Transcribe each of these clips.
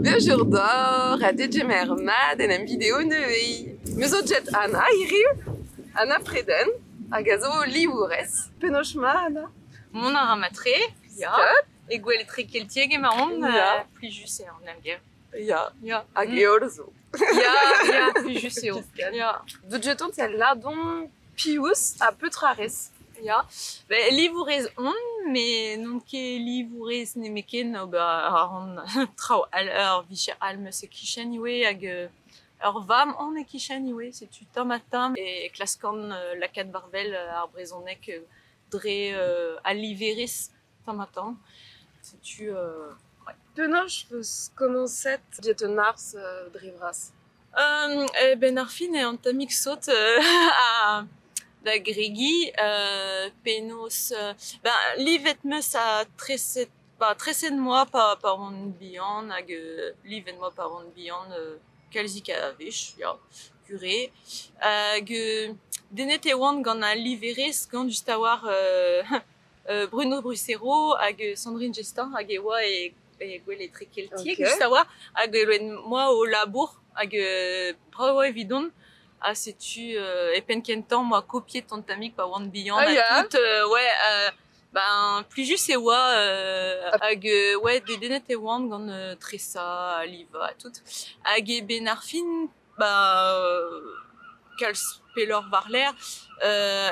Aujourd'hui, à DJMR Mad en vidéo neuve. Nous jet Anna iriu, Anna Preden, a gazo livoures. Penochma Anna. Mon aramatre, ja. E gwell trekeltieg e marron, plus juste en alger. Ja, Ja. a georzo. Ja, plus juste eo. Ja. Du jeton celle-là dont Pius a peu trares. Ja. Ben, livourez on, mais non ket livourez ne meken, on trao al vicher alme se kishan iwe hag ur vam on e kishan iwe, setu tam a tam e klaskan lakad barvel ar brezonek dre aliveris tam a tam. Setu Penoch commencet jetonars drivras. Ben ar fin e an tamik saut a da gregi penos ben livet meus a treset moa pa on bihan hag livet moa pa on bihan kalzik a vech, ja, gure hag denet e oan gant a liverez gant just a war Bruno Brusero hag Sandrine Gestin hag e oa e gwell e trekeltieg just a war hag moa o labour hag brao evidon. Ah, setu epen kentan moi copier ton tamik pa oan bihan a tout ouais ben plus juste e oa hag ouais de denet e oan gant tresa liva a tout hag e ben ar fin kalz pelor war l'er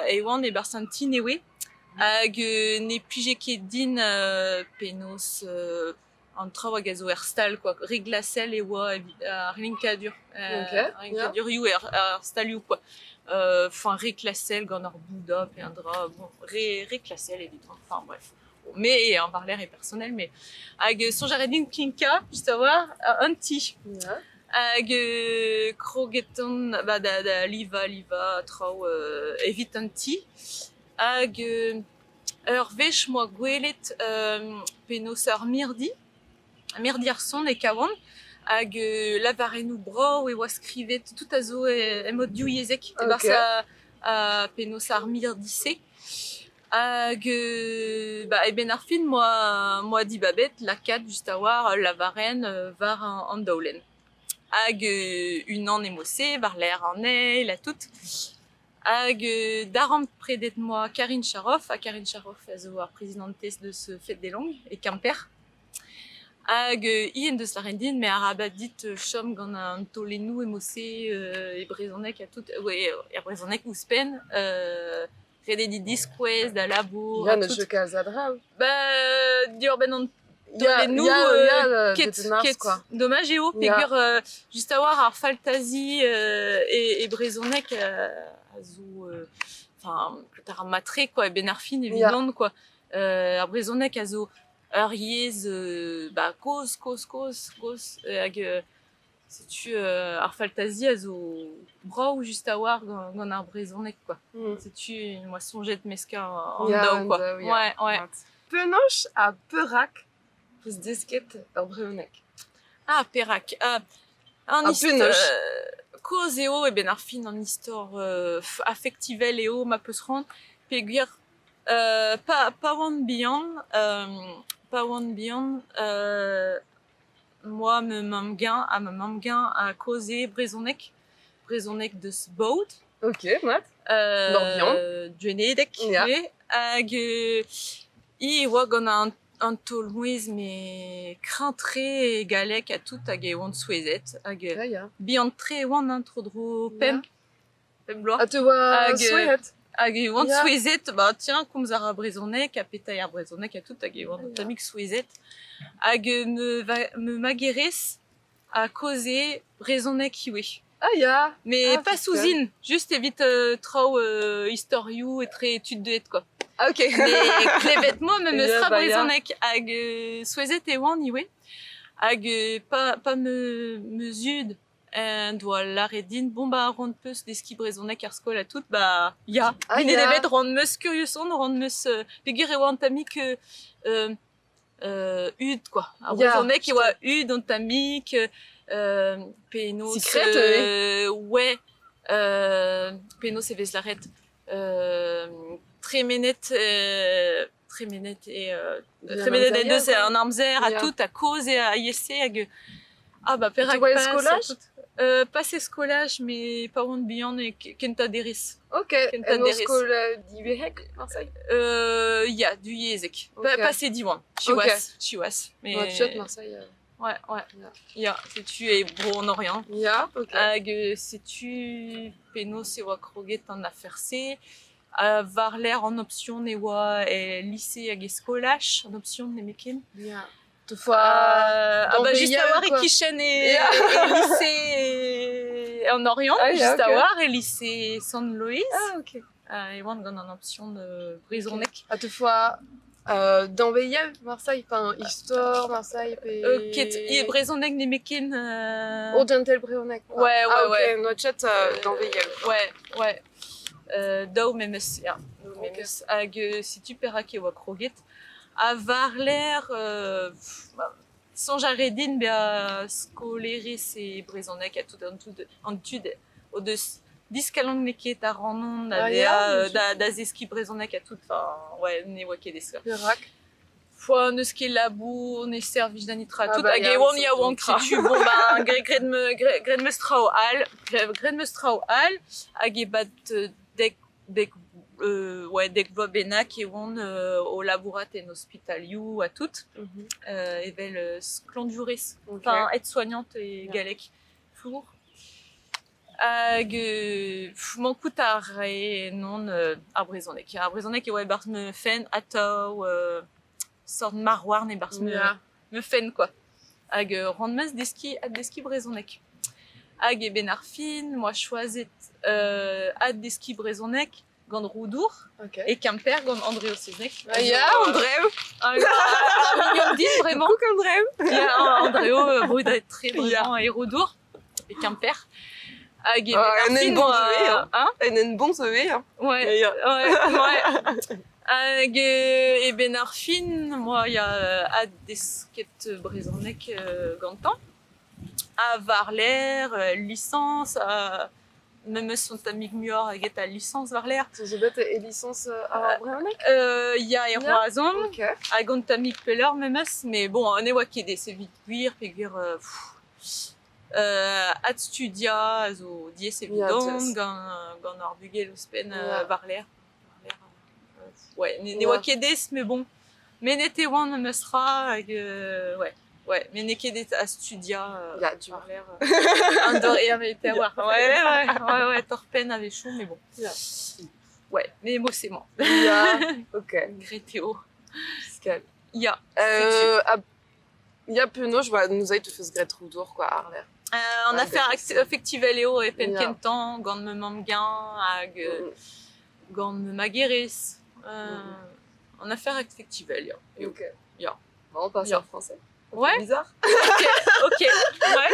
e oan e barsanti newe hag ne plije ket din penos an traoù hag a zo er stal, quoi. Reglasel e oa ar linkadur. Linkadur you ar stal you, quoi. Enfin, reklasel gant ar bouda pe un dra. Bon, reklasel évidemment. Enfin, bref. Mais an var l'air est personnel, mais hag sonjare din kinka, just a war, un ti. Hag krogeton, da liva traoù evit un ti. Hag ur vech moa gwelet penos ur mirdi. Mirdi ar son e kaoan, hag lavarenou brao e oa skrivet tout a zo emot diou yezek, e barsa a penos ar mirdi-se. Hag e ben ar fin moa di babet lakad just a war lavaren var an daolen. Hag unan e mosse, var l'air an eil a tout. Hag daran predet moa Karine Charoff, a Karine Charoff a zo ar prezidantez de ce Fête des Langues, e Quimper. Hag ien deus la rendin, me ar abad dit chom gant an tolennou e mosse e brezonek a tout, e brezonek ouzpen, redet dit diskouez da labour. Ja, ne je kaz a drav. Dior ben an tolennou ket dommage eo, pegur just a war ar faltazi e brezonek a zo, enfin, ar matre, quoi, e ben ar fin evident, quoi. Ar brezonek a zo ur yez koz hag setu ar faltazi a zo brao just a war gant ar brezonek, quoi. Setu moa sonjet meska an daou, quoi. Ouais. Penoch a peurak peus desket ur breonek. Ah, perak. An istor koz eo e ben ar fin an istor affectivel eo ma peus ran, peogwir pa oan bihan, moi me mam gain a koze brezonek deus baout. Ok, mat. Nor Dwenedek, hag i oa gant an tolmouez me krintre e galek a tout hag e oan souezet, hag bihan tre oan tro dro pem bloaz. A te oa souezet. Hag e oan souezet, tiens, komz ar brezonek, a petay ar brezonek a tout, hag e oan tamik souezet. Hag me magerez a koze brezonek iwe. Mais pas sous-in, juste evit traoù historiou et très étude de et, quoi. Ah, ok. Mais klevet moi me stra brezonek hag souezet e oan iwe. Hag pa me zud doa lare din, rond peus deski brezonek ar skol a tout, ya. Vine devet rond meus kurius on, rond meus pegur e oan tamik ud, quoi. Ar brezonek e oa ud an tamik, penos... Sikret, ouais. Penos e vez laret tremenet e deus an armzer a tout, a koz e a yese hag Ah bah Perak voyais passe, scolage? pas ces scolages, mais pas one beyond et Kenta Deris. Ok. Kenta En Deris. skole die Wehek, Marseille? Ja, du Yezek. Ok. Pas ces diwan. Chiwas. Mais... Noordstad, Marseille. Ouais. Ja, c'est-tu et Bro en Orient. Ja, ok. C'est-tu Penos et Wakroget en affaire C. Varler en option newa et lycée à Gescolach en option nemekin. Ja. Toutefois, Bah juste Beia, à voir quoi. et Kishen et lycée en Orient, Ah, juste ok. à voir et lycée San Luis. Ah, ok. Et on a en option de Brisonnec. À toutefois, dans Beia, Marseille, enfin, Histoire, Marseille, Et Brisonnec nemekin. Oriental Breonek. Ouais. Noordstad, dans Beia. Ouais. Dao memes, ja. Memes. Hag si tu perake wa kroget. A Varler, sans Jaredine, bea skoleris et Brisonnec à tout en tude au de discalon neket à Ranon, da zeski Brisonnec à tout, enfin, ouais, ne wake des ça. Perak. Fois ne ski labou, ne servi d'anitra tout, bah, hag ja, won ya c'est wonk tout. si tu, bon, bah, gred me strao al, hag bat dek va benak et on au laborat en hospitaliou à toutes et vel sclonduris enfin aide-soignante et galec flour hag mon coutard et non à Brisonnec et ouais bars me fen ato sort de maroir ne bars me fen quoi hag randmes deski Brisonnec hag et benarfin moi choisit ad deski Brisonnec gant Roudour et Quimper gant Andréo Seznek. Ja, Andréo. Mignon din, vraiment. Coucou Andréo. Ja, Andréo, bruit d'être très vraiment et Roudour et Quimper. Hag et Un bon hein. Un bon sauvé, hein. Ouais. Hag et Benarfin, moi, il y a ad desket Brisonnec gantan. À Varler, licence, même son amig muor hag et licence Varler. Sans bête et licence à Breonek. Ya et Roazon. Ok. Hag on tamig peller memes, mais bon, on est wakede, c'est vite guir, peguir, ad studia, zo dies evidon, gant ar bugel ouspen Varler. Ouais, ne wakedes, mais bon. Mais n'était wan memestra, hag, ouais, mais n'était à studia, Varler. Andor et avait été à voir. Ouais, torpen avait chaud, mais bon. Ouais, mais moi c'est moi. Ja, ok. Grétéo. Skal. Ja. Ja, Peno, je vois, nous avons tout fait ce gret Roudour, quoi, Arler. On a fait Effectiveléo et Penkentan, gant me mamgan, hag gant me magueris. On a fait Effectivel, ja. Ok. Ja. On passe en français. Ouais. Bizarre. Ok, ouais.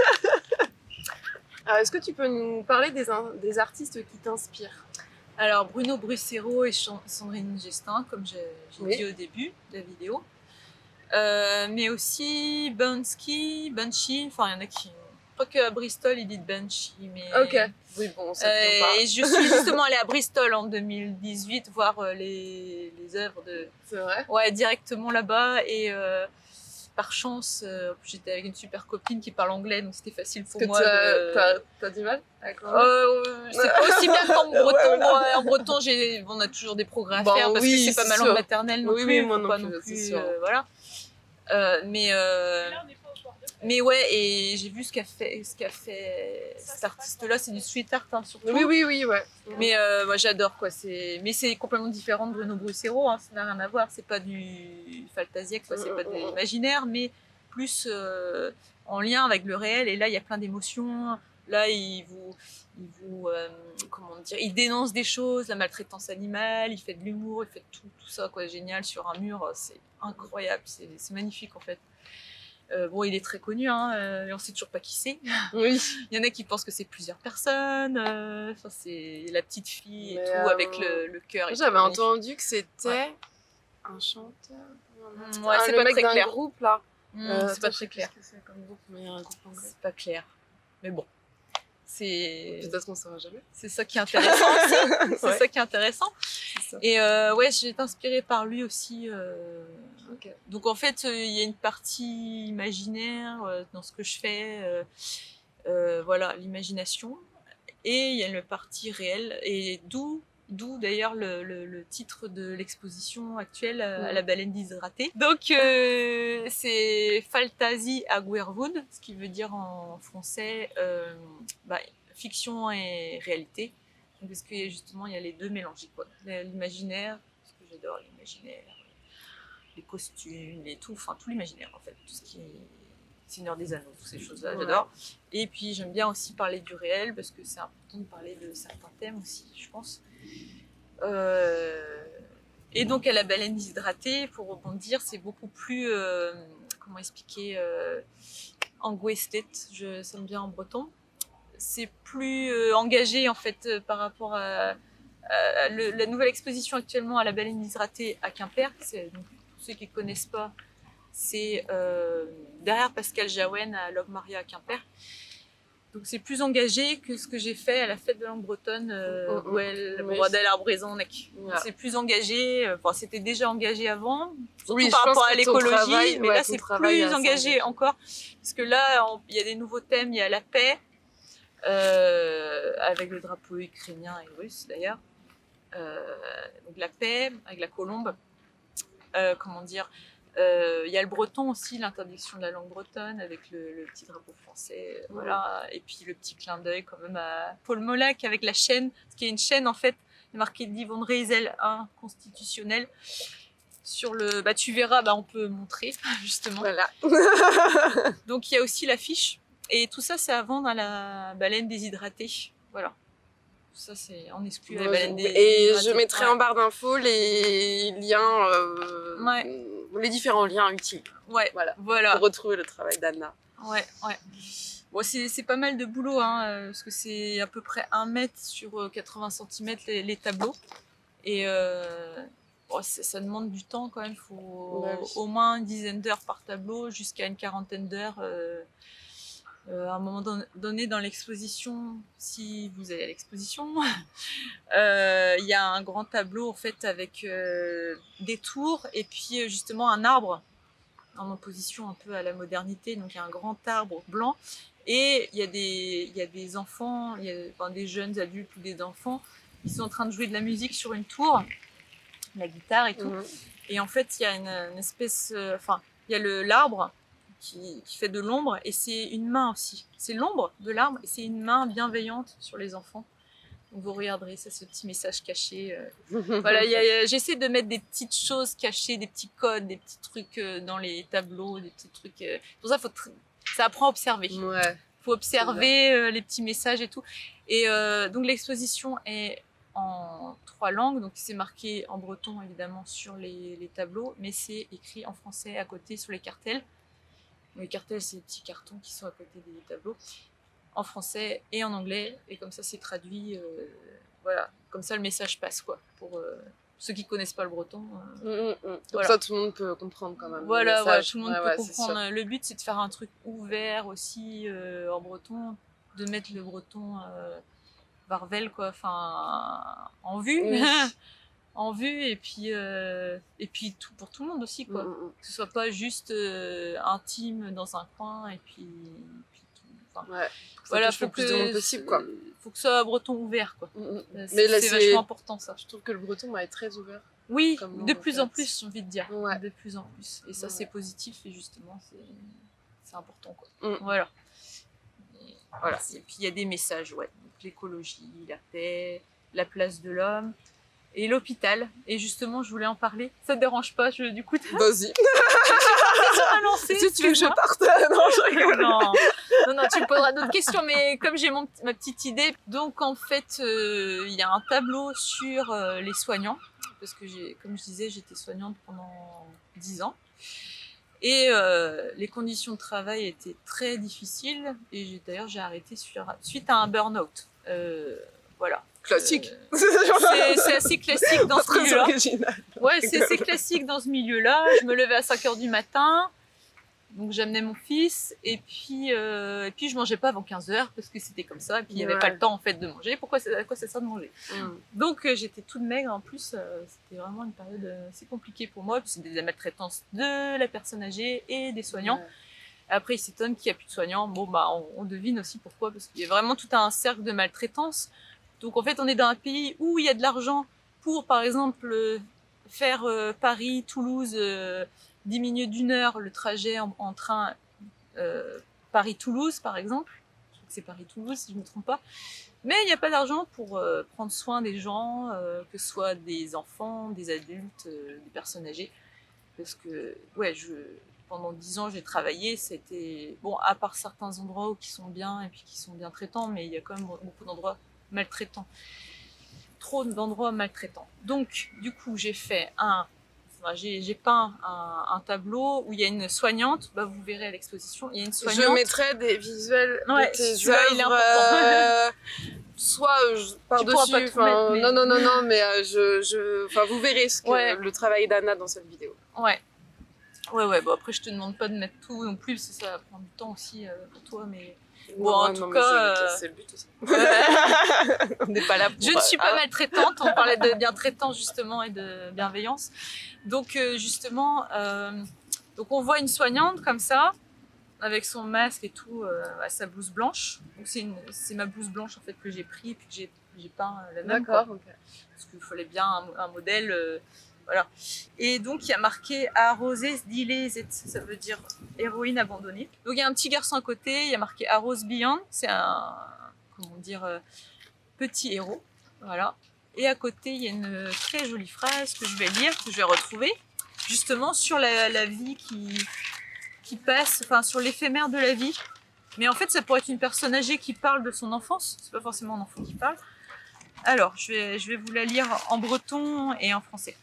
Alors, est-ce que tu peux nous parler des artistes qui t'inspirent? Alors, Bruno Brussero et Sandrine Gestin, comme j'ai dit au début de la vidéo. Mais aussi Banksy, enfin, il y en a qui... Je crois qu'à Bristol, ils disent Banshee, mais... Ok. Oui, bon, ça ne pas. Et je suis justement allée à Bristol en 2018 voir les œuvres de... C'est vrai? Ouais, directement là-bas. Et par chance, j'étais avec une super copine qui parle anglais, donc c'était facile pour moi. T'as du mal avec c'est pas aussi bien qu'en breton. Moi, en breton, on a toujours des progrès à faire parce que c'est pas ma langue maternelle non plus. Oui, moi pas non plus, c'est sûr. Voilà. Mais ouais, et j'ai vu ce qu'a fait cet artiste-là, c'est du street art hein, surtout. Oui, ouais. Mais moi j'adore quoi. Mais c'est complètement différent de Bruno Brussero, hein, ça n'a rien à voir. C'est pas du Faltasiac, quoi, c'est pas de l'imaginaire, mais plus en lien avec le réel. Et là, il y a plein d'émotions. Là, il comment dire, il dénonce des choses, la maltraitance animale, il fait de l'humour, il fait tout ça quoi, génial sur un mur. C'est incroyable, c'est magnifique en fait. Bon, il est très connu, hein, et on sait toujours pas qui c'est. Oui. Il y en a qui pensent que c'est plusieurs personnes. C'est la petite fille et tout, avec le cœur. J'avais entendu que c'était un chanteur. Ouais, c'est pas très clair. Groupe là. C'est pas très clair. C'est comme groupe, mais un groupe anglais. C'est pas clair. Mais bon, c'est. Peut-être qu'on saura jamais. C'est ça qui est intéressant aussi. C'est ça qui est intéressant. ça. Et ouais, j'ai été inspirée par lui aussi. Ok. Donc en fait, il y a une partie imaginaire dans ce que je fais, voilà, l'imagination, et il y a une partie réelle, et d'où d'ailleurs le titre de l'exposition actuelle à la baleine déshydratée. Donc c'est Fantasie Aguerwood, ce qui veut dire en français fiction et réalité. Donc, parce que justement il y a les deux mélangés, quoi. L'imaginaire, parce que j'adore l'imaginaire, les costumes, enfin tout l'imaginaire en fait, tout ce qui est Seigneur des Anneaux, toutes ces choses-là, j'adore. Et puis j'aime bien aussi parler du réel, parce que c'est important de parler de certains thèmes aussi, je pense. Et donc à la baleine déshydratée, pour rebondir, c'est beaucoup plus, comment expliquer, angoestet, ça me vient en breton. C'est plus engagé en fait par rapport à la nouvelle exposition actuellement à la baleine déshydratée à Quimper. Donc, pour ceux qui ne connaissent pas, c'est derrière Pascal Jaouen à Logmaria à Quimper. Donc c'est plus engagé que ce que j'ai fait à la fête de langue bretonne où elle brodait l'arbraison. C'est plus engagé, enfin c'était déjà engagé avant, surtout par rapport à l'écologie, mais là c'est plus engagé encore, parce que là il y a des nouveaux thèmes, il y a la paix, avec le drapeau ukrainien et russe d'ailleurs, donc la paix avec la colombe, comment dire, il y a le breton aussi, l'interdiction de la langue bretonne avec le petit drapeau français, voilà, et puis le petit clin d'œil quand même à Paul Molac avec la chaîne, ce qui est une chaîne en fait, marquée d'Yvonne Reisel 1 constitutionnel. Sur le, tu verras, on peut montrer justement. Voilà. Donc il y a aussi l'affiche, et tout ça c'est à vendre à la baleine déshydratée, voilà. Ça c'est en exclu la baleine déshydratée. Et je mettrai en barre d'infos les liens, les différents liens utiles. Voilà. Pour retrouver le travail d'Anna. Ouais. Bon, c'est pas mal de boulot, hein, parce que c'est à peu près 1 mètre sur 80 cm les tableaux. Et ça demande du temps quand même. Il faut au moins une dizaine d'heures par tableau, jusqu'à une quarantaine d'heures. À un moment donné dans l'exposition, si vous allez à l'exposition, il y a un grand tableau en fait avec des tours et puis justement un arbre en opposition un peu à la modernité. Donc il y a un grand arbre blanc et il y a des enfants, des jeunes adultes ou des enfants qui sont en train de jouer de la musique sur une tour, la guitare et tout. Et en fait il y a une espèce, il y a l'arbre qui fait de l'ombre, et c'est une main aussi. C'est l'ombre de l'arbre et c'est une main bienveillante sur les enfants. Donc vous regarderez, ça, ce petit message caché. Voilà, j'essaie de mettre des petites choses cachées, des petits codes, des petits trucs dans les tableaux, des petits trucs. Pour ça, ça apprend à observer. Faut observer les petits messages et tout. Et donc l'exposition est en 3 langues, donc c'est marqué en breton évidemment sur les tableaux, mais c'est écrit en français à côté sur les cartels. Les cartels, c'est les petits cartons qui sont à côté des tableaux, en français et en anglais, et comme ça c'est traduit, voilà, comme ça le message passe, quoi, pour ceux qui connaissent pas le breton. Comme ça tout le monde peut comprendre quand même. Voilà, tout le monde peut comprendre. Le but c'est de faire un truc ouvert aussi en breton, de mettre le breton Varvel, quoi, enfin en vue. En vue, et puis tout pour tout le monde aussi, quoi. Que ce soit pas juste intime dans un coin et puis voilà, faut plus de monde possible, quoi. Faut que ce soit breton ouvert, quoi. Mais là, c'est vachement important, ça. Je trouve que le breton est très ouvert. Oui, de plus en plus, j'ai envie de dire. De plus en plus, et ça c'est positif, et justement c'est important, quoi. Voilà. Et puis il y a des messages, donc l'écologie, la paix, la place de l'homme et l'hôpital. Et justement, je voulais en parler. Ça te dérange pas, du coup... Vas-y. Si tu veux que je parte. Non, je rigole. Non, tu me poseras d'autres questions, mais comme j'ai ma petite idée, donc en fait, il y a un tableau sur les soignants, parce que comme je disais, j'étais soignante pendant 10 ans. Et les conditions de travail étaient très difficiles, et d'ailleurs j'ai arrêté suite à un burn-out. Voilà. Classique. C'est assez classique dans ce milieu-là. Original. Ouais, c'est classique dans ce milieu-là. Je me levais à 5h du matin. Donc j'amenais mon fils et puis je mangeais pas avant 15h parce que c'était comme ça et puis il y avait pas le temps en fait de manger. À quoi ça sert de manger? Donc j'étais toute maigre en plus, c'était vraiment une période assez compliquée pour moi, puis c'était des maltraitances de la personne âgée et des soignants. Après, il s'étonne qu'il n'y a plus de soignants. Bon, bah, on devine aussi pourquoi, parce qu'il y a vraiment tout un cercle de maltraitance. Donc, en fait, on est dans un pays où il y a de l'argent pour, par exemple, faire Paris-Toulouse, diminuer d'1 heure le trajet en train Paris-Toulouse, par exemple. Je crois que c'est Paris-Toulouse, si je ne me trompe pas. Mais il n'y a pas d'argent pour prendre soin des gens, que ce soit des enfants, des adultes, des personnes âgées. Parce que, ouais, pendant 10 ans, j'ai travaillé, c'était... Bon, à part certains endroits qui sont bien et puis qui sont bien traitants, mais il y a quand même beaucoup d'endroits maltraitants. Trop d'endroits maltraitants. Donc, du coup, j'ai peint un tableau où il y a une soignante. Bah, vous verrez à l'exposition, il y a une soignante. Je mettrai des visuels de tes œuvres. Il est important. Soit par-dessus, non, mais vous verrez le travail d'Anna dans cette vidéo. Ouais, bon après je te demande pas de mettre tout non plus, parce que ça prend du temps aussi pour toi, mais bon, en tout cas, c'est le but aussi. On n'est pas là pour... Je ne suis pas maltraitante, on parlait de bien-traitance justement et de bienveillance. Donc justement, donc on voit une soignante comme ça, avec son masque et tout, à sa blouse blanche. Donc c'est ma blouse blanche en fait que j'ai pris et puis que j'ai peint la même. D'accord, ok. Parce qu'il fallait bien un modèle, voilà. Et donc il y a marqué Arrosé Dilezet, ça veut dire héroïne abandonnée. Donc il y a un petit garçon à côté, il y a marqué Arrose Beyond, c'est un, comment dire, petit héros, voilà. Et à côté il y a une très jolie phrase que je vais lire, que je vais retrouver, justement sur la vie qui passe, enfin sur l'éphémère de la vie. Mais en fait, ça pourrait être une personne âgée qui parle de son enfance. C'est pas forcément un enfant qui parle. Alors, je vais vous la lire en breton et en français.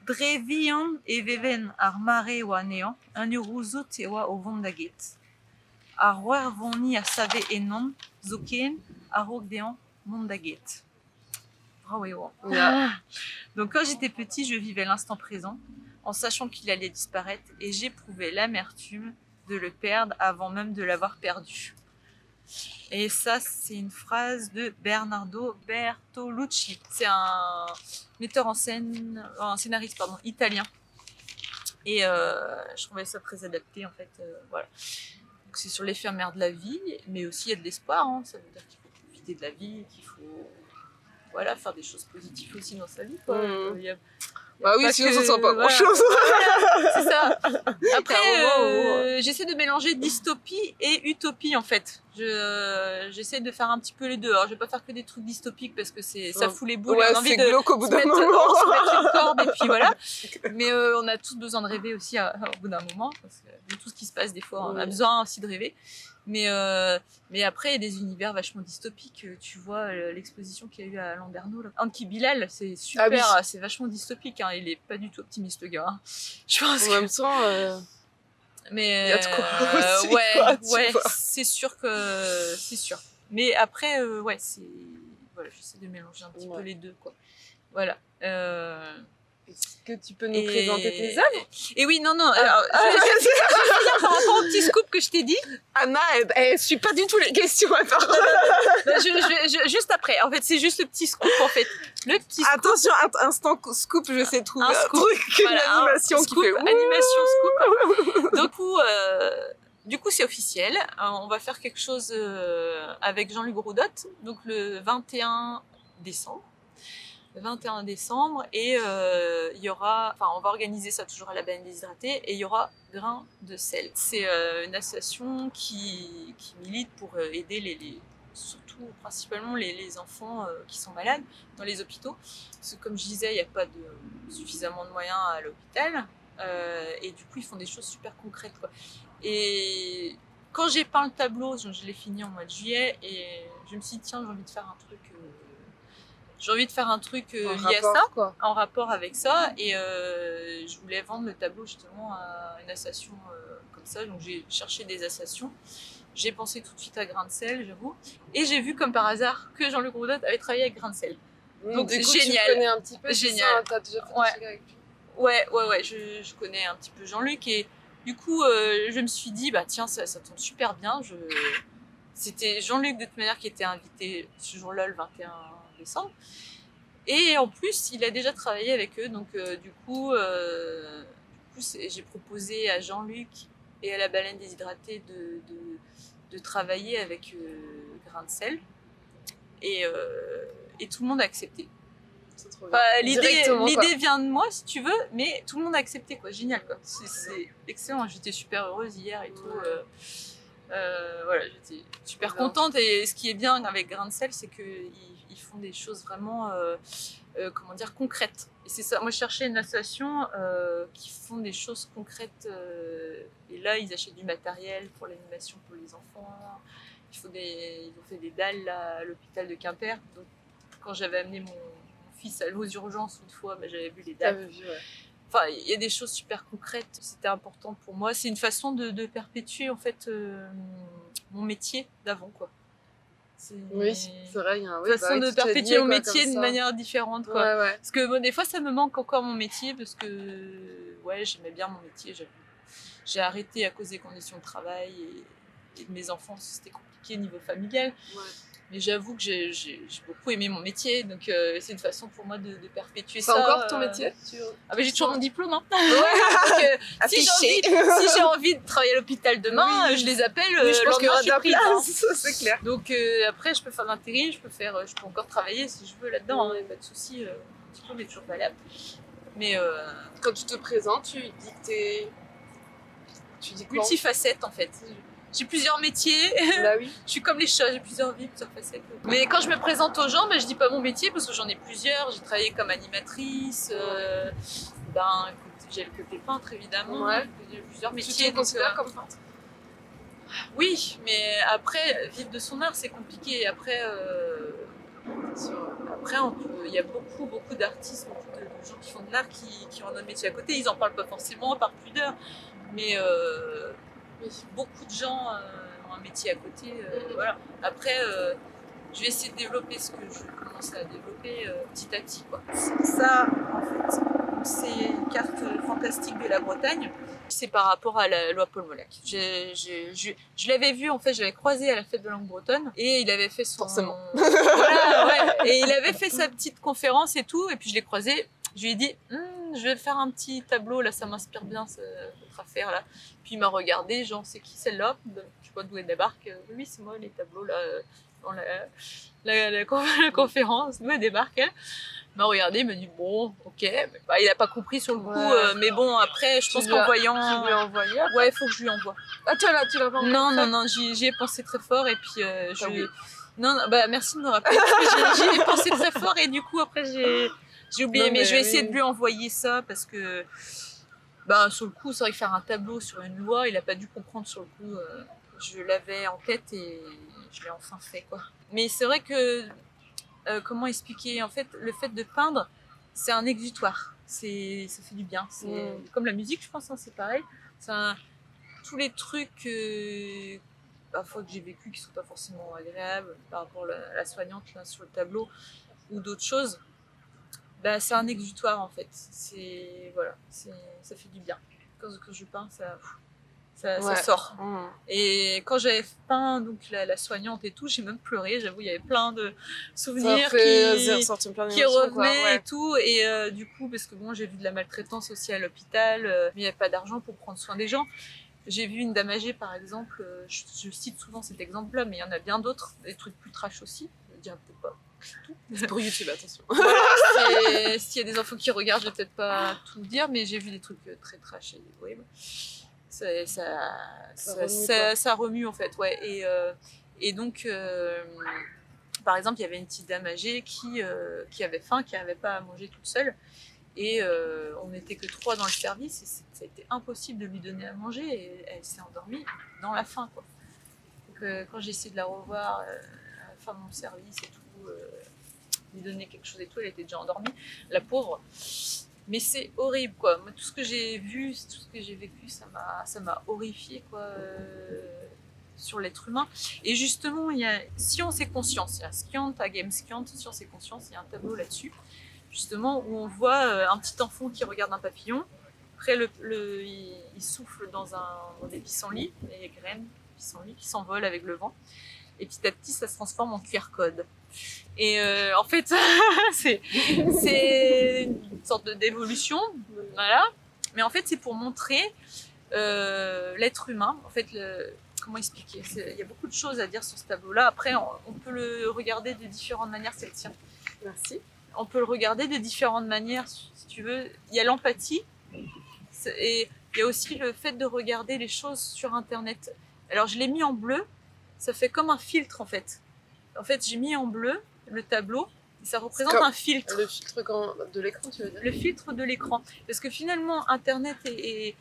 Drevian e veven ar mare oa nean, un uruzo tewa o vondaget. Ar wer voni a save enon, zoken, ar ogdean mondaget. Bravo. Donc, quand j'étais petit, je vivais l'instant présent, en sachant qu'il allait disparaître, et j'éprouvais l'amertume de le perdre avant même de l'avoir perdu. Et ça, c'est une phrase de Bernardo Bertolucci. C'est un metteur en scène, un scénariste italien. Et je trouvais ça très adapté en fait. Voilà. Donc, c'est sur l'éphémère de la vie, mais aussi il y a de l'espoir. Hein. Ça veut dire qu'il faut profiter de la vie, qu'il faut faire des choses positives aussi dans sa vie. Quoi. Bah oui, sinon ça sent pas grand-chose. Voilà, c'est ça. Après, j'essaie de mélanger dystopie et utopie en fait. J'essaie de faire un petit peu les deux. Alors, je vais pas faire que des trucs dystopiques parce que ça fout les boules. Ouais, on a envie c'est de glauque au bout d'un moment. se mettre une corde et puis voilà. Mais on a tous besoin de rêver aussi au bout d'un moment. Parce que de tout ce qui se passe, des fois, on a besoin aussi de rêver. Mais après, il y a des univers vachement dystopiques. Tu vois l'exposition qu'il y a eu à Landerneau. Anki Bilal, c'est super, c'est vachement dystopique. Hein. Il est pas du tout optimiste, le gars. Hein. Je pense en même temps... Mais il y a de quoi aussi, c'est sûr que c'est sûr. Mais après, j'essaie de mélanger un petit peu les deux, quoi. Voilà. Est-ce que tu peux nous présenter tes œuvres? Et oui, non. Alors, je vais finir par rapport au petit scoop que je t'ai dit. Anna, elle suit pas du tout les questions. Attends. Juste après. En fait, c'est juste le petit scoop, en fait. Le petit scoop. Attention, instant scoop, je sais trouver un scoop. Truc, une animation qui fait... Animation scoop. Du coup, c'est officiel. On va faire quelque chose avec Jean-Luc Groudotte. Donc, le 21 décembre. Et il y aura, on va organiser ça toujours à la Baleine Déshydratée et il y aura Grain de sel. C'est une association qui milite pour aider surtout principalement les enfants qui sont malades dans les hôpitaux. Parce que comme je disais, il n'y a pas suffisamment de moyens à l'hôpital et du coup ils font des choses super concrètes, quoi. Et quand j'ai peint le tableau, je l'ai fini en mois de juillet et je me suis dit tiens, j'ai envie de faire un truc lié à ça, quoi. En rapport avec ça, et je voulais vendre le tableau justement à une association comme ça, donc j'ai cherché des associations, j'ai pensé tout de suite à Grain de sel, j'avoue, et j'ai vu comme par hasard que Jean-Luc Groudotte avait travaillé avec Grain de sel. Donc du coup, génial. Tu connais un petit peu, génial. T'as déjà fait des trucs avec lui. Ouais, je connais un petit peu Jean-Luc et Du coup, je me suis dit, bah tiens, ça tombe super bien. C'était Jean-Luc de toute manière qui était invité ce jour-là, le 21 décembre. Et en plus, il a déjà travaillé avec eux, donc j'ai proposé à Jean-Luc et à la baleine déshydratée de travailler avec Grain de sel. Et tout le monde a accepté. C'est trop bien. L'idée vient de moi, si tu veux, mais tout le monde a accepté, quoi. Génial, quoi. C'est excellent. J'étais super heureuse hier et tout. Voilà, j'étais super contente. Et ce qui est bien avec Grain de sel, c'est qu'ils font des choses vraiment, comment dire, concrètes. Et c'est ça. Moi, je cherchais une association qui font des choses concrètes. Et là, ils achètent du matériel pour l'animation pour les enfants. Ils ont fait des dalles là, à l'hôpital de Quimper. Donc, quand j'avais amené mon fils aux urgences une fois, bah, j'avais vu les dalles. Enfin, il y a des choses super concrètes. C'était important pour moi. C'est une façon de perpétuer en fait mon métier d'avant, quoi. Oui, c'est vrai. Il y a une façon de perpétuer mon métier d'une manière différente, quoi. Ouais. Parce que bon, des fois, ça me manque encore mon métier parce que ouais, j'aimais bien mon métier. J'ai arrêté à cause des conditions de travail et de mes enfants. C'était compliqué niveau familial. Ouais. Mais j'avoue que j'ai beaucoup aimé mon métier, donc c'est une façon pour moi de perpétuer ça. C'est encore ton métier Ah bah, j'ai toujours mon diplôme. Hein. Ouais, donc, si j'ai envie de travailler à l'hôpital demain, oui. Je les appelle. Oui, je pense qu'il y aura de la place, c'est clair. Donc après, je peux faire l'intérim, je peux encore travailler si je veux là-dedans, il n'y a pas de souci. Le diplôme est toujours valable. Mais quand tu te présentes, tu dis quoi? Multifacette en fait. J'ai plusieurs métiers. Bah oui. Je suis comme les chats, j'ai plusieurs vies, plusieurs facettes. Mais quand je me présente aux gens, je dis pas mon métier parce que j'en ai plusieurs. J'ai travaillé comme animatrice. J'ai le côté peintre évidemment. Ouais. J'ai plusieurs métiers. Tu te considères comme peintre? Oui, mais après, vivre de son art, c'est compliqué. Après, il y a beaucoup d'artistes, beaucoup de gens qui font de l'art qui ont un métier à côté. Ils en parlent pas forcément par pudeur, mais beaucoup de gens ont un métier à côté. Voilà. Après, je vais essayer de développer ce que je commence à développer petit à petit, quoi. Ça, en fait, c'est une carte fantastique de la Bretagne. C'est par rapport à la loi Paul Molac. Je l'avais vu, en fait, je l'avais croisé à la fête de langue bretonne et il avait fait son... Forcément. Voilà, ouais. Et il avait fait sa petite conférence et tout, et puis je l'ai croisé. Je lui ai dit, je vais faire un petit tableau, là, ça m'inspire bien, votre affaire, là. Puis il m'a regardé, genre, c'est qui celle-là? Je sais pas d'où elle débarque. Oui, c'est moi, les tableaux, là, dans la conférence, d'où elle débarque, elle. Il m'a regardé, il m'a dit, bon, ok. Bah, il a pas compris sur le coup, mais bon, après, je pense qu'en voyant... Tu lui as envoyé après? Ouais, il faut que je lui envoie. Ah, tu l'as pas envoyé? Non, j'y ai pensé très fort, et puis Non, bah, merci de me rappeler, parce que j'y ai pensé très fort, et du coup, après, j'ai oublié, mais je vais essayer de lui envoyer ça parce que, sur le coup, c'est vrai que faire un tableau sur une loi, il a pas dû comprendre sur le coup. Je l'avais en tête et je l'ai enfin fait, quoi. Mais c'est vrai que, comment expliquer? En fait, le fait de peindre, c'est un exutoire. Ça fait du bien. C'est comme la musique, je pense, hein, c'est pareil. Tous les trucs, parfois que j'ai vécu qui sont pas forcément agréables par rapport à la soignante là sur le tableau ou d'autres choses. C'est un exutoire en fait. Ça fait du bien. Quand je peins, ça sort. Et quand j'avais peint donc la soignante et tout, j'ai même pleuré. J'avoue, il y avait plein de souvenirs qui revenaient et tout. Et du coup, parce que bon, j'ai vu de la maltraitance aussi à l'hôpital, mais il n'y avait pas d'argent pour prendre soin des gens. J'ai vu une dame âgée par exemple. Je cite souvent cet exemple-là, mais il y en a bien d'autres, des trucs plus trash aussi. Je dirais peut-être pas. C'est pour YouTube, attention. Voilà, s'il y a des enfants qui regardent, je vais peut-être pas tout dire, mais j'ai vu des trucs très trash et horribles. Ça remue en fait, ouais. Et donc, par exemple, il y avait une petite dame âgée qui avait faim, qui n'avait pas à manger toute seule. Et on n'était que 3 dans le service et ça a été impossible de lui donner à manger et elle s'est endormie dans la faim, quoi. Donc, quand j'ai essayé de la revoir à la fin de mon service et tout, lui donner quelque chose et tout, elle était déjà endormie, la pauvre. Mais c'est horrible, quoi. Moi, tout ce que j'ai vu, tout ce que j'ai vécu, ça m'a horrifiée, quoi, sur l'être humain. Et justement, Science et Conscience, il y a Skiant à Game Skiant, Science et Conscience, il y a un tableau là-dessus, justement, où on voit un petit enfant qui regarde un papillon, Après, il souffle dans des pissenlits, les graines de pissenlit qui s'envolent avec le vent. Et petit à petit, ça se transforme en QR code. Et en fait, c'est une sorte d'évolution, voilà. Mais en fait, c'est pour montrer l'être humain. En fait, comment expliquer? Il y a beaucoup de choses à dire sur ce tableau-là. Après, on peut le regarder de différentes manières. C'est le tien. Merci. On peut le regarder de différentes manières, si tu veux. Il y a l'empathie et il y a aussi le fait de regarder les choses sur Internet. Alors, je l'ai mis en bleu. Ça fait comme un filtre, en fait. En fait, j'ai mis en bleu le tableau et ça représente un filtre. Le filtre de l'écran, tu veux dire? Le filtre de l'écran. Parce que finalement, Internet et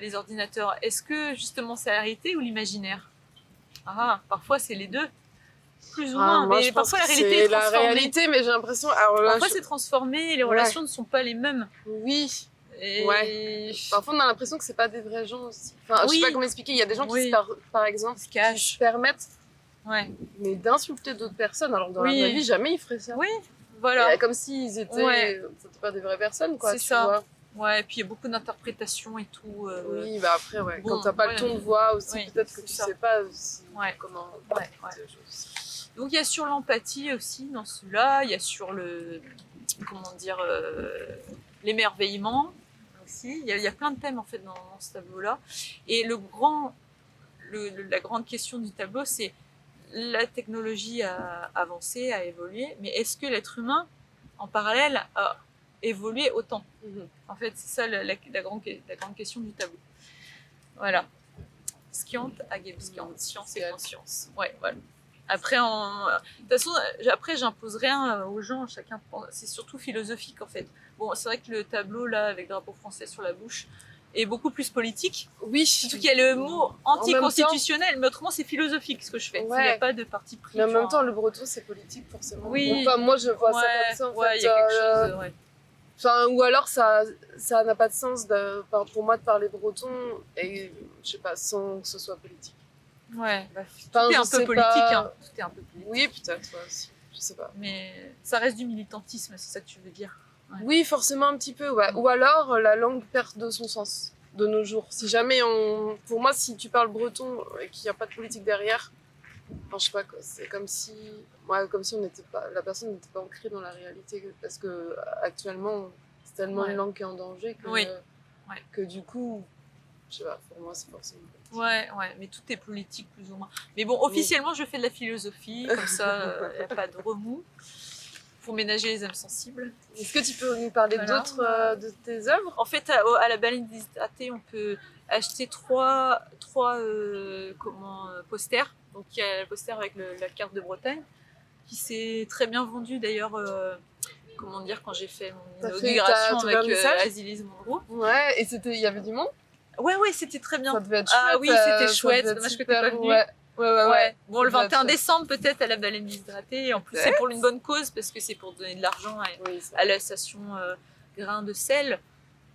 les ordinateurs, est-ce que justement c'est la réalité ou l'imaginaire? Ah, parfois c'est les deux. Plus ou moins. Moi, mais je pense parfois que la réalité est c'est la transformée. réalité, mais j'ai l'impression. Alors là, Parfois c'est transformé et les relations ne sont pas les mêmes. Oui. Et... Ouais. Parfois on a l'impression que c'est pas des vrais gens aussi. Enfin, Oui. je sais pas comment expliquer. Il y a des gens qui, par exemple, se qui cachent. se permettent Ouais. d'insulter d'autres personnes. Alors dans la vraie vie, jamais ils feraient ça. Oui, voilà. Et comme s'ils étaient, c'était pas des vraies personnes, quoi. C'est tu ça. vois. Ouais, et puis il y a beaucoup d'interprétations et tout. Oui, bah après, bon, quand t'as pas le ton de voix aussi, peut-être que tu ça. sais pas comment. Ouais. Donc il y a sur l'empathie aussi dans celui-là, il y a sur le, comment dire, l'émerveillement aussi. Il y a plein de thèmes en fait dans ce tableau-là. Et la grande question du tableau, c'est la technologie a avancé, a évolué, mais est-ce que l'être humain, en parallèle, a évolué autant? En fait, c'est ça la grande question du tableau. Voilà. Skiant, skiant, science et conscience. Ouais, voilà. Après, de toute façon, j'impose rien aux gens, chacun pense. C'est surtout philosophique en fait. Bon, c'est vrai que le tableau là, avec le drapeau français sur la bouche, est beaucoup plus politique. Oui. Surtout qu'il y a le mot anticonstitutionnel, mais autrement c'est philosophique ce que je fais. Il n'y a pas de parti pris. Mais en même temps, le breton c'est politique forcément. Oui. Enfin, moi je vois ça comme ça en fait. Il y a quelque chose. Enfin, ou alors ça n'a pas de sens pour moi de parler breton et je sais pas sans que ce soit politique. Ouais, tout est un peu politique. Hein. Tout est un peu politique. Oui, peut-être aussi. Je sais pas. Mais ça reste du militantisme, c'est ça que tu veux dire. Ouais. Oui, forcément un petit peu, ouais. Ou alors la langue perd de son sens de nos jours. Si jamais pour moi, si tu parles breton et qu'il n'y a pas de politique derrière, enfin, je sais pas quoi. C'est comme si on n'était pas, la personne n'était pas ancrée dans la réalité, parce que actuellement, c'est tellement une langue qui est en danger que du coup, je sais pas. Pour moi, c'est forcément. Ouais, mais tout est politique plus ou moins. Mais bon, officiellement, je fais de la philosophie, comme ça, il n'y a pas de remous. Pour ménager les âmes sensibles. Est-ce que tu peux nous parler d'autres de tes œuvres? En fait, à la Baleine déshydratée, on peut acheter trois posters. Donc il y a le poster avec la carte de Bretagne, qui s'est très bien vendu d'ailleurs. Comment dire, quand j'ai fait mon inauguration avec Azilise Monroe. Ouais, et il y avait du monde? Ouais, c'était très bien. Ça devait être chouette. Ah oui, c'était chouette. Dommage que t'es pas venue. Ouais. Bon, le 21 décembre, peut-être, à la Baleine déshydratée. En plus, c'est pour une bonne cause, parce que c'est pour donner de l'argent à l'association Grain de Sel.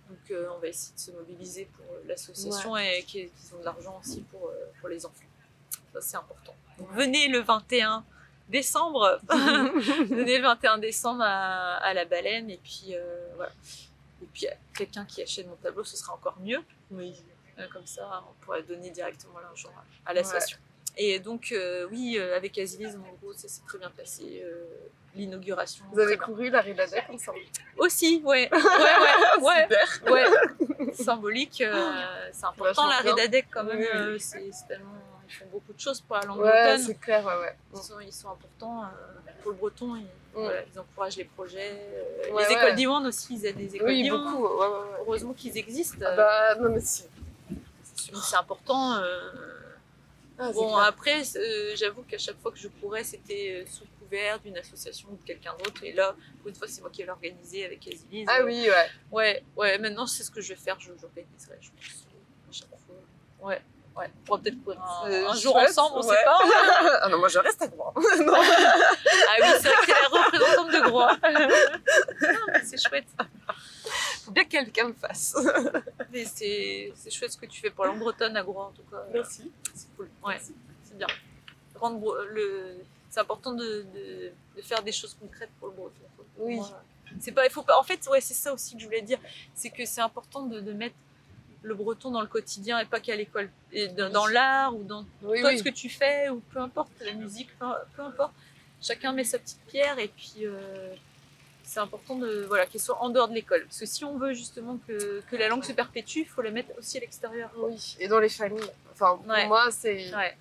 Donc, on va essayer de se mobiliser pour l'association et qu'ils ont de l'argent aussi pour les enfants. Ça, c'est important. Donc, venez le 21 décembre. Venez le 21 décembre à la Baleine. Et puis, voilà. Et puis, quelqu'un qui achète mon tableau, ce sera encore mieux. Oui. Comme ça, on pourrait donner directement l'argent à l'association. Et donc, avec Azilise, en gros, ça s'est très bien passé. L'inauguration. Vous avez couru la Rédadec ensemble? Aussi, ouais. Super. Ouais. Symbolique, c'est important la Rédadec quand même. Oui. C'est tellement. Ils font beaucoup de choses pour la langue bretonne. bretonne. C'est clair, ouais. Ils sont importants pour le breton. Ils encouragent les projets. Les écoles d'Iwan aussi, ils aident les écoles d'Iwan. Oui, beaucoup. Heureusement qu'ils existent. Non, mais c'est important. Bon, après, j'avoue qu'à chaque fois que je courais, c'était sous couvert d'une association ou de quelqu'un d'autre. Et là, pour une fois, c'est moi qui l'ai organisé avec Azilise. Ah oui, ouais. Maintenant, c'est ce que je vais faire. J'organiserai, je pense, à chaque fois. Ouais. On pourra peut-être courir un jour ensemble, on sait pas. Ah non, moi je reste à Groix. Ah oui, c'est vrai que t'es la représentante de Groix. C'est chouette. Faut bien que quelqu'un me fasse. Mais c'est chouette ce que tu fais pour la langue bretonne à Groix, en tout cas. Merci. C'est cool. Ouais, c'est bien. C'est important de faire des choses concrètes pour le breton. Oui. C'est pas, il faut pas. En fait, ouais, c'est ça aussi que je voulais dire. C'est que c'est important de mettre le breton dans le quotidien et pas qu'à l'école. Et dans l'art ou dans toi, ce que tu fais, ou peu importe, la musique, peu importe. Chacun met sa petite pierre et puis c'est important voilà, qu'elle soit en dehors de l'école. Parce que si on veut justement que la langue se perpétue, il faut la mettre aussi à l'extérieur. Oui, et dans les familles. Enfin, pour moi, c'est... Ouais.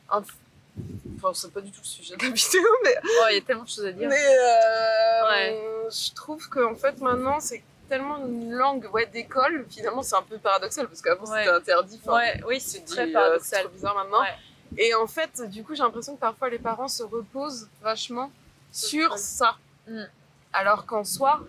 Enfin, c'est pas du tout le sujet de la vidéo, mais... Il y a tellement de choses à dire. Mais je trouve qu'en fait, maintenant, c'est tellement une langue d'école. Finalement, c'est un peu paradoxal, parce qu'avant, c'était interdit. Oui, c'est très paradoxal. C'est trop bizarre maintenant. Et en fait, du coup, j'ai l'impression que parfois, les parents se reposent vachement sur ça. Alors qu'en soi,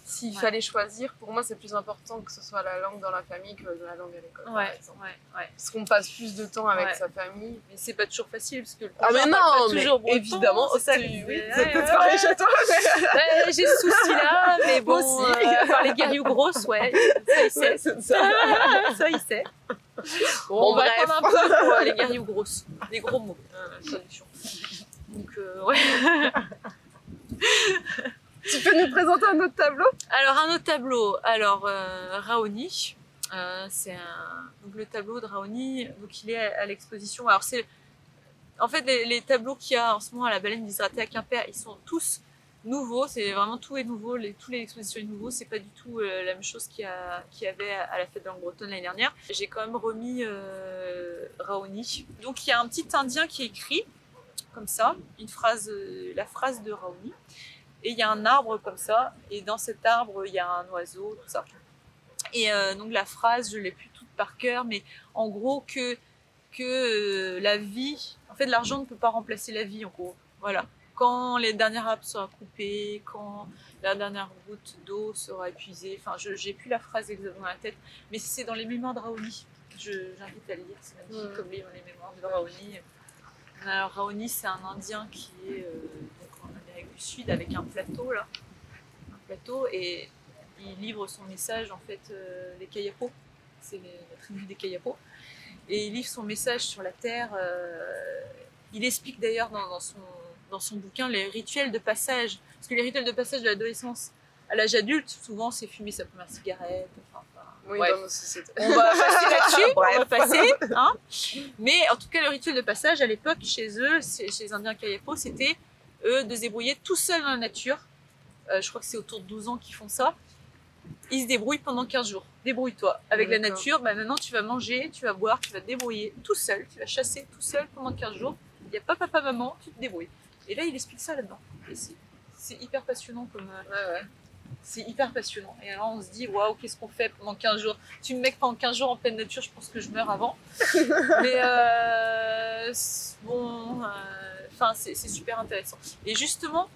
s'il fallait choisir, pour moi, c'est plus important que ce soit la langue dans la famille que la langue à l'école, par exemple. Parce qu'on passe plus de temps avec sa famille. Mais c'est pas toujours facile, parce que le mais non, pas toujours mais évidemment, c'est ça. C'est peut-être pareil chez toi. J'ai ce souci-là, mais bon, aussi. Par les guerriers grosses, ça, il sait. Ça, il sait. Bon, on va attendre un peu pour les guerriers grosses. Des gros mots, traduction. Donc, Tu peux nous présenter un autre tableau? Alors, un autre tableau. Alors, Raoni. Donc, le tableau de Raoni, donc il est à l'exposition. Alors, c'est... En fait, les tableaux qu'il y a en ce moment à la Baleine d'Israté à Quimper, ils sont tous nouveaux. C'est vraiment tout est nouveau. Toutes les expositions sont nouveaux. C'est pas du tout la même chose qu'il y avait à la fête de langue bretonne l'année dernière. J'ai quand même remis Raoni. Donc, il y a un petit Indien qui écrit comme ça, la phrase de Raoni. Et il y a un arbre comme ça, et dans cet arbre, il y a un oiseau, tout ça. Et donc la phrase, je l'ai plus toute par cœur, mais en gros que la vie, en fait l'argent ne peut pas remplacer la vie en gros. Voilà. Quand les derniers arbres seront coupés, quand la dernière goutte d'eau sera épuisée, enfin j'ai plus la phrase exactement dans la tête, mais c'est dans les mémoires de Raoni. J'invite à lire, c'est magnifique comme livre, les mémoires de Raoni. Alors Raoni, c'est un Indien qui est donc en Amérique du Sud avec un plateau là, et il livre son message en fait des Kayapos, c'est la tribu des Kayapos, et il livre son message sur la terre. Il explique d'ailleurs dans son bouquin les rituels de passage, parce que les rituels de passage de l'adolescence à l'âge adulte, souvent c'est fumer sa première cigarette. Oui, dans nos sociétés. On va passer là-dessus, on va passer. Hein. Mais en tout cas, le rituel de passage à l'époque, chez eux, chez les Indiens Kayapos, c'était eux de se débrouiller tout seuls dans la nature. Je crois que c'est autour de 12 ans qu'ils font ça. Ils se débrouillent pendant 15 jours. Débrouille-toi. Avec la nature, maintenant tu vas manger, tu vas boire, tu vas te débrouiller tout seul. Tu vas chasser tout seul pendant 15 jours. Il n'y a pas papa, maman, tu te débrouilles. Et là, il explique ça là-dedans. Et c'est hyper passionnant comme... C'est hyper passionnant. Et alors on se dit, waouh, qu'est-ce qu'on fait pendant 15 jours? Tu me mets pendant 15 jours en pleine nature, je pense que je meurs avant. Mais c'est super intéressant. Et justement,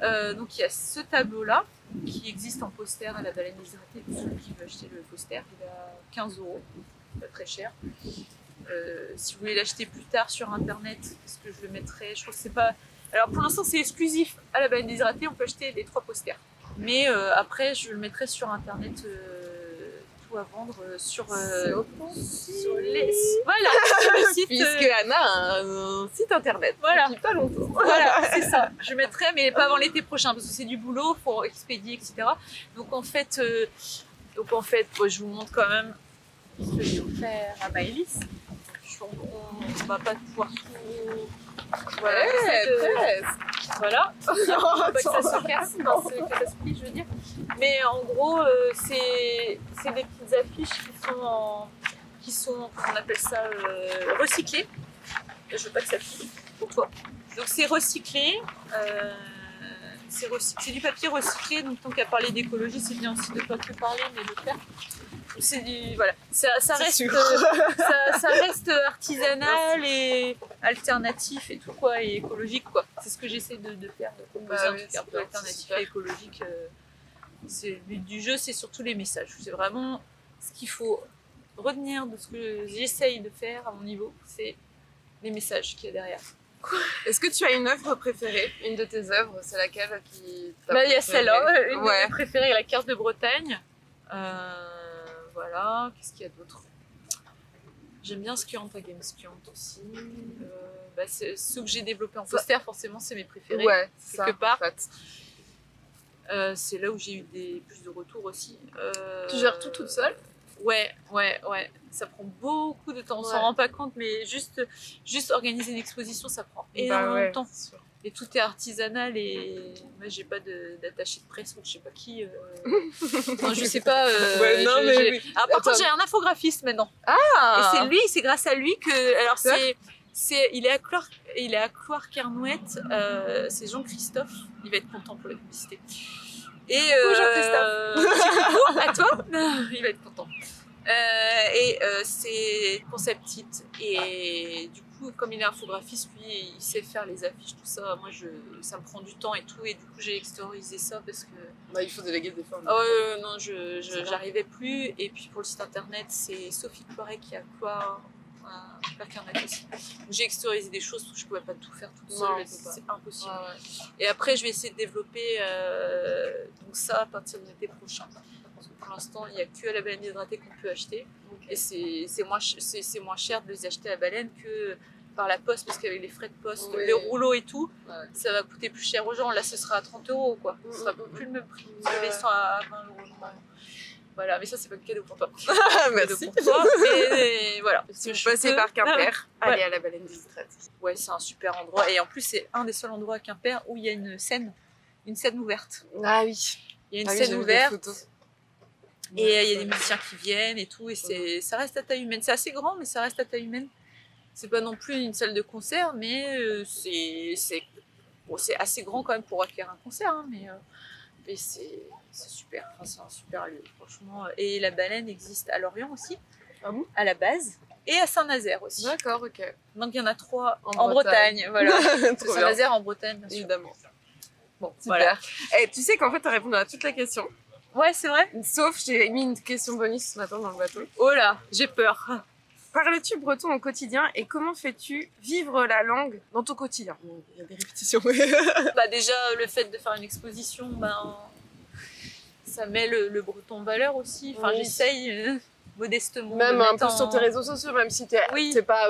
donc il y a ce tableau-là qui existe en poster à la Baleine d'Israté. Pour ceux qui veulent acheter le poster, il a 15 €, pas très cher. Si vous voulez l'acheter plus tard sur internet, parce que je le mettrai, je crois que c'est pas. Alors pour l'instant, c'est exclusif à la Baleine d'Israté, on peut acheter les 3 posters. Mais après, je le mettrai sur internet, tout à vendre sur les... Voilà, sur le site. Puisque Anna a un site internet. Voilà. Depuis pas longtemps. Voilà, c'est ça. Je mettrai, mais pas avant l'été prochain, parce que c'est du boulot, il faut expédier, etc. Donc en fait, je vous montre quand même ce que j'ai offert à Maëlys. On va pas pouvoir tout... Voilà, voilà. Pas que ça se casse dans ce catastrophe, je veux dire. Mais en gros, c'est des petites affiches qui sont, comment on appelle ça, recyclées. Je veux pas que ça pique pour toi. Donc c'est recyclé. C'est du papier recyclé, donc tant qu'à parler d'écologie, c'est bien aussi de ne pas que parler, mais de faire. C'est du, voilà, ça reste artisanal et alternatif et tout quoi, et écologique quoi. C'est ce que j'essaie de faire, de proposer un truc un peu alternatif et écologique. Le but du jeu, c'est surtout les messages. C'est vraiment ce qu'il faut retenir de ce que j'essaye de faire à mon niveau, c'est les messages qu'il y a derrière. Est-ce que tu as une œuvre préférée? Une de tes œuvres, c'est laquelle qui t'a il y a celle-là, une de mes préférées, la carte de Bretagne. Voilà, qu'est-ce qu'il y a d'autre? J'aime bien Skiant à Game Skiant aussi. C'est ceux que j'ai développés en poster, forcément, c'est mes préférés. Ouais, quelque part. En fait. C'est là où j'ai eu plus de retours aussi. Tu gères tout toute seule? Ouais. Ça prend beaucoup de temps. On s'en Ouais. rend pas compte, mais juste organiser une exposition, ça prend énormément de temps. c'est sûr. Et tout est artisanal et moi j'ai pas d'attaché de presse ou je sais pas qui. Non, je sais pas. Ouais, non, mais oui. Ah, par contre, Attends. j'ai un infographiste maintenant. Ah! Et c'est grâce à lui que. Alors, Ouais. il est à Cloire-Kernouette, c'est Jean-Christophe. Il va être content pour la publicité. Et Coucou, Jean-Christophe. petit coucou à toi. Il va être content. C'est pour sa petite. Et du coup, comme il est infographiste, lui, il sait faire les affiches, tout ça. Moi, ça me prend du temps et tout. Et du coup, j'ai extériorisé ça parce que. Bah, il faut déléguer des fois. Non, j'arrivais plus. Et puis pour le site internet, c'est Sophie Cloiret qui a Cloire-Kernouette aussi. Donc, j'ai extériorisé des choses parce que je pouvais pas tout faire toute seule. Non, donc c'est c'est impossible. Ouais. Et après, je vais essayer de développer donc ça à partir de l'été prochain. Parce que pour l'instant, il n'y a que à la baleine hydratée qu'on peut acheter. Ok. Et c'est moins cher de les acheter à la baleine que par la poste, parce qu'avec les frais de poste, Oui. les rouleaux et tout, Ouais. ça va coûter plus cher aux gens. Là, ce sera à 30 €, quoi. Ce sera plus le même prix. Ouais. Ils sont à 20 €. Voilà, mais ça, c'est pas le cadeau pour toi. Merci. Cadeau pour toi. Mais voilà. Si vous passez par Quimper, allez à la baleine d'Hydraté. Ouais, c'est un super endroit. Et en plus, c'est un des seuls endroits à Quimper où il y a une scène ouverte. Ah oui. Il y a une Ah oui, scène j'ai vu des ouverte. photos. Et il y a des musiciens qui viennent et tout. Et ça reste à taille humaine. C'est assez grand, mais ça reste à taille humaine. C'est pas non plus une salle de concert, mais c'est assez grand quand même pour accueillir un concert. Hein, mais c'est super. Enfin, c'est un super lieu, franchement. Et la baleine existe à Lorient aussi, Ah bon? à la base, et à Saint-Nazaire aussi. D'accord, ok. Donc il y en a 3 En en Bretagne. Voilà. Trop bien. Saint-Nazaire en Bretagne, bien sûr. Évidemment. Bon, Super. voilà. Et tu sais qu'en fait, tu as répondu à toutes les questions. Ouais, c'est vrai. Sauf, j'ai mis une question bonus ce matin dans le bateau. Oh là, j'ai peur. Parles-tu breton au quotidien et comment fais-tu vivre la langue dans ton quotidien? Bon, il y a des répétitions. Bah déjà, le fait de faire une exposition, ça met le breton en valeur aussi. Enfin, Oui. j'essaye modestement. Même de un mettre peu sur tes réseaux sociaux, même si t'es Oui. pas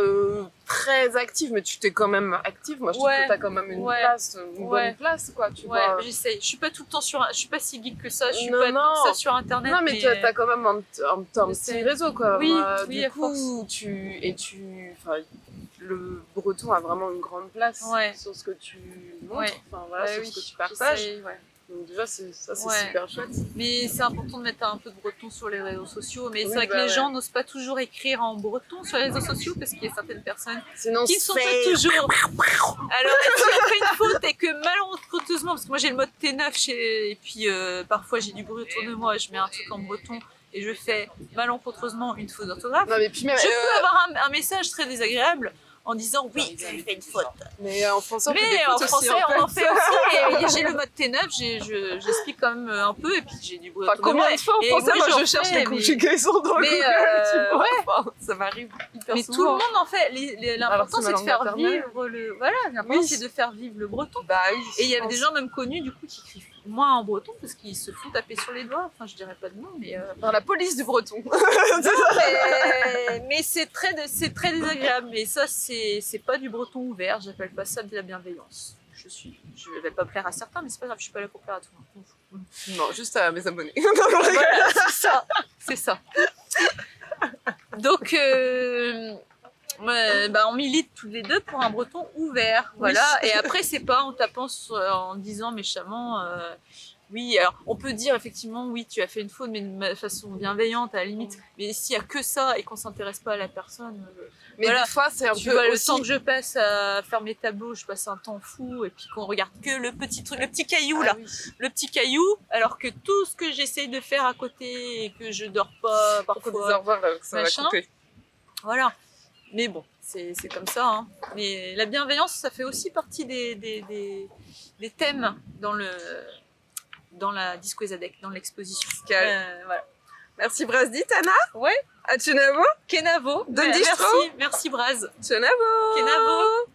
très active, mais tu t'es quand même active. Moi, je trouve Ouais. que t'as quand même une Ouais. place, une Ouais. bonne place, quoi. Tu Ouais, vois. j'essaye. Je suis pas tout le temps je suis pas si geek que ça. Je suis Non, pas non. tout ça sur internet. Non, mais t'as quand même un petit J'essaie. réseau, quoi. Oui, Moi, oui, du à coup, enfin, le breton a vraiment une grande place Ouais. sur ce que tu montres, Ouais. enfin, voilà, Bah sur oui, ce que tu partages. j'essaye, ouais. Donc déjà, c'est Ouais. super chouette. Mais c'est important de mettre un peu de breton sur les réseaux sociaux. Mais Oui, c'est vrai que bah les ouais. gens n'osent pas toujours écrire en breton sur les réseaux sociaux parce qu'il y a certaines personnes Sinon, qui ne sont pas toujours. Alors, si on fait une faute et que malencontreusement, parce que moi j'ai le mode T9 et puis parfois j'ai du bruit autour de moi, je mets un truc en breton et je fais malencontreusement une faute d'orthographe, Non, mais puis même. je peux avoir un message très désagréable en disant oui, tu as fait une faute. Mais en français, on fait des Mais en fautes aussi, français, en fait. on en fait aussi. Et j'ai le mode T9, j'explique quand même un peu et puis j'ai du bruit Enfin, autour de moi. combien de fois en Et français, moi, j'en je cherche fais, les conjugaisons dans mais, Google, tu vois. Enfin, ça m'arrive hyper Mais souvent. tout le monde en fait. L'important c'est ma c'est de langue faire maternelle. vivre l'important Oui. c'est de faire vivre le breton. Bah oui. Et il y je avait des pense. gens même connus du coup qui écrivent moins en breton parce qu'ils se font taper sur les doigts. Enfin, je dirais pas de nom, mais Dans la police du breton. mais c'est très désagréable. Mais ça c'est pas du breton ouvert. J'appelle pas ça de la bienveillance. Je vais pas plaire à certains, mais c'est pas grave. Je suis pas là pour plaire à tout le monde. Non, juste à mes abonnés. Voilà, c'est ça. Donc, on milite tous les deux pour un breton ouvert, voilà. Et après, c'est pas en tapant en disant méchamment, oui. Alors, on peut dire effectivement, oui, tu as fait une faute, mais de façon bienveillante à la limite. Mais s'il y a que ça et qu'on s'intéresse pas à la personne, Mais voilà. des fois, c'est un tu peu vois, le aussi... temps que je passe à faire mes tableaux, je passe un temps fou, et puis qu'on regarde que le petit truc, le petit caillou là. Ah oui. Le petit caillou, alors que tout ce que j'essaye de faire à côté et que je dors pas Faut dire au parfois, revoir, là, ça va machin. couper. voilà. Mais bon, c'est comme ça. Hein. Mais la bienveillance, ça fait aussi partie des thèmes dans la Disco Ezadec, dans l'exposition. Voilà. Merci Brasdi, Tana. Ouais. À Tchenavo. Kenavo. Donne Merci Braz. Tchenavo. Kenavo.